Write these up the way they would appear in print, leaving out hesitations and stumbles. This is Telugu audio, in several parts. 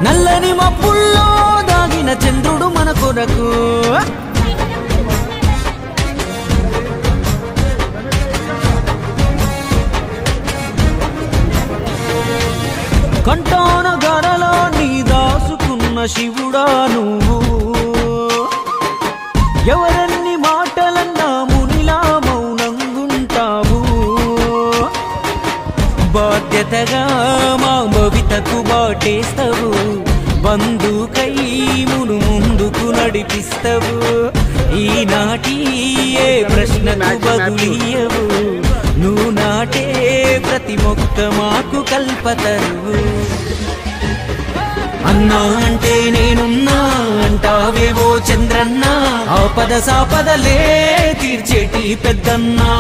నల్లని మబ్బుల్లో దాగిన చంద్రుడు మన కొరకు కంటాన గరలో నీ దాసుకున్న శివుడా నువ్వు ఎవరన్ని మాటలన్నా మునిలా మౌనంగుంటావు బాధ్యతగా మా భవితకు బాటేస్తావు బంధుకై మును ముందుకు నడిపిస్తావు ఈనాటి ఏ ప్రశ్నకు బదులియవు నువ్వు నాటే ప్రతి మొక్క మాకు కల్పతరువు అన్నా అంటే నేనున్నా అంటావేవో చంద్రన్న ఆపద సాపదలే తీర్చేటి పెద్దన్నా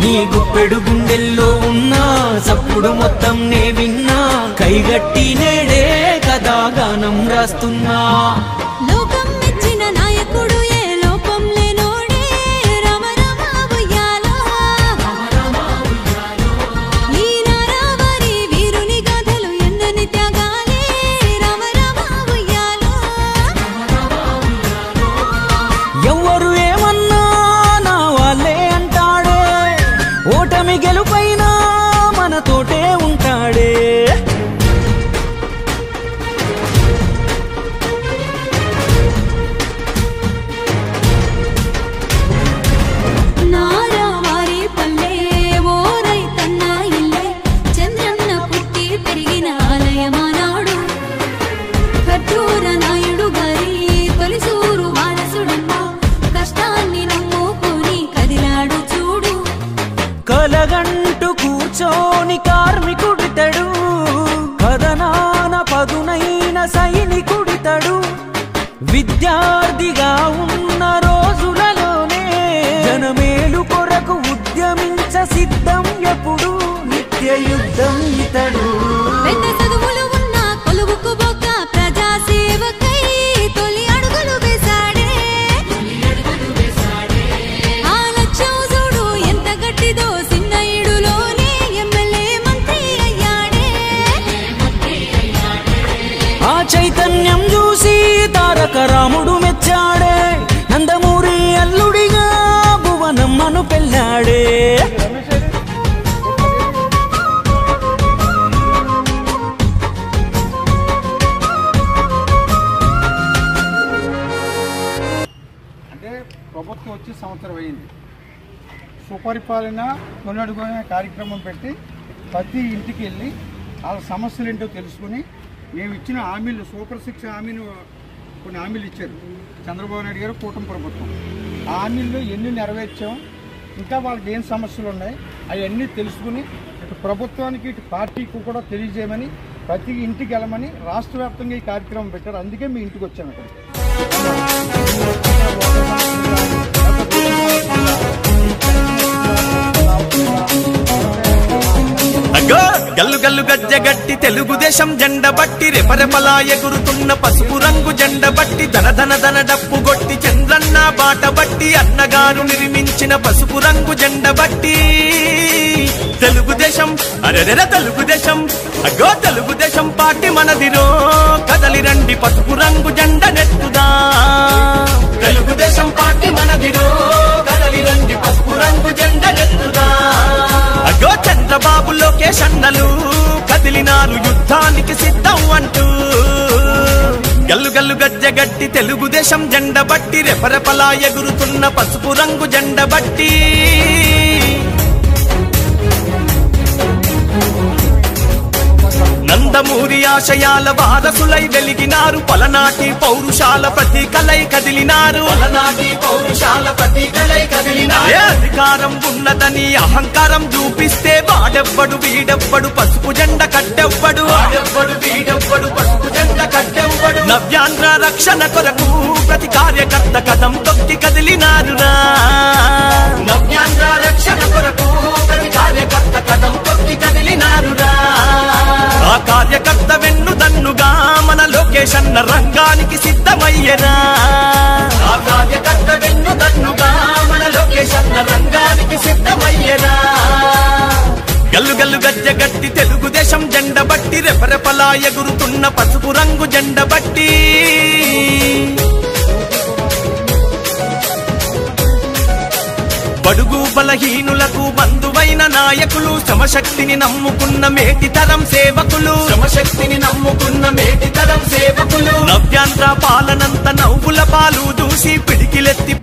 నీ గుప్పెడు గుండెల్లో ఉన్నా సప్పుడు మొత్తం నే విన్నా కైగట్టి నేడే కదా గానం రాస్తున్నా లోకం మెచ్చిన నాయకుడు ఏ లోపం లేనోడే రామ రామ ఉయ్యాలో ఈ నారావారి వీరుని గాథలు ఎన్నని త్యాగాలే రామ రామ ఉయ్యాలో ఎవ్వరు ఏమన్నా నా వాళ్ళే అంటాడే ఓటమి గెలుపైనా మనతోటే ఉంటాడే నారావారి పల్లె ఓ రైతన్న ఇల్లే చంద్రన్న పుట్టి పెరిగిన ఆలయమానాడు కట్టూర నాయుడు గారి తొలిసూరు వారసుడమ్మ కష్టాన్ని నమ్ముకొని కదిలాడు చూడు కలగంటు కూర్చోని కార్మికుడితడు కథనాన పదునైన సైనికుడితడు విద్యార్థిగా ఉన్న రోజులలోనే జనమేలు కొరకు ఉద్యమించ సిద్ధం ఎప్పుడు నిత్య యుద్ధం ఇతడు పెద్ద చదువులు ఉన్న కొలువుకు బొక్క ప్రజా సేవకై తొలి అడుగులు వేశాడే ఆ లక్ష్యం చూడు ఎంత గట్టిదో సిన్నయుడులోనే ఎమ్మెల్యే మంత్రి అయ్యాడే ఆ చైతన్యం చూసి తారక రాముడు మెచ్చాడే నందమూరి అల్లుడిగా భువనమ్మను పెళ్ళాడే అంటే ప్రభుత్వం వచ్చి సంవత్సరం అయింది సుపరిపాలన కొనడుగునే కార్యక్రమం పెట్టి ప్రతి ఇంటికి వెళ్ళి వాళ్ళ సమస్యలు ఏంటో తెలుసుకుని మేము ఇచ్చిన హామీలు సూపర్ 6 హామీలు కొన్ని హామీలు ఇచ్చారు చంద్రబాబు నాయుడు గారు కూటమి ప్రభుత్వం ఆ హామీల్లో ఎన్ని నెరవేర్చాం ఇంకా వాళ్ళకి ఏం సమస్యలు ఉన్నాయి అవన్నీ తెలుసుకుని ఇటు ప్రభుత్వానికి ఇటు పార్టీకి కూడా తెలియజేయమని ప్రతి ఇంటికి వెళ్ళమని రాష్ట్ర వ్యాప్తంగా ఈ కార్యక్రమం పెట్టారు అందుకే మీ ఇంటికి వచ్చాము ఇక్కడ గల్లు గల్లు గజ్జగట్టి తెలుగుదేశం జెండ బట్టి రెపరెపలా ఎగురుతున్న పసుపు రంగు జెండ బట్టి ధన ధన ధన డప్పు గొట్టి చంద్రన్న బాట బట్టి అన్నగారు నిర్మించిన పసుపు రంగు జెండ బట్టి తెలుగుదేశం అరెరెర తెలుగుదేశం అగ్గో తెలుగుదేశం పార్టీ మనదిరో కదలి రండి పసుపు రంగు జెండ నెట్టుదా తెలుగుదేశం పార్టీ మనదిరో కదలి రండి పసుపు రంగు జెండ నెట్టుదా అగ్గో చంద్రబాబు లోకేష్ అన్నలు కదిలినారు యుద్ధానికి సిద్ధం అంటూ గల్లు గల్లు గజ్జగట్టి తెలుగుదేశం జెండ బట్టి రెపరెపలా ఎగురుతున్న పసుపు రంగు జెండ బట్టి నంద నందమూరి ఆశయాల వారసులై వెలిగినారు పలనాటి పౌరుషాల ప్రతీకలై కదిలినారు ఏ అధికారం ఉన్నదని అహంకారం చూపిస్తే వాడెవ్వడు వీడెవ్వడు పసుపు జెండ కట్టెవ్వడు నవ్యాంధ్ర రక్షణ కొరకు ప్రతి కార్యకర్త కథం తొక్కి కదిలినారురా నవ్యాంధ్ర రక్షణ కొరకు ప్రతి కార్యకర్త కథం తొక్కి కదిలినారురా ఆ కార్యకర్త వెన్నుదన్నుగా మన లోకేష్ అన్న రంగానికి సిద్ధమయ్యరా ఆ కార్యకర్త వెన్నుదన్నుగా మన లోకేష్ అన్న రంగానికి సిద్ధమయ్యరా గల్లు గల్లు గజ్జ గట్టి తెలుగుదేశం జెండ బట్టి రెపరెపలా ఎగురుతున్న పసుపు రంగు జెండ బట్టి బడుగు బలహీనులకు బంధువైన నాయకులు శ్రమశక్తిని నమ్ముకున్న మేటితరం సేవకులు నవ్యాంధ్ర పాలనంత నవ్వుల పాలు దూసి పిడికిలెత్తి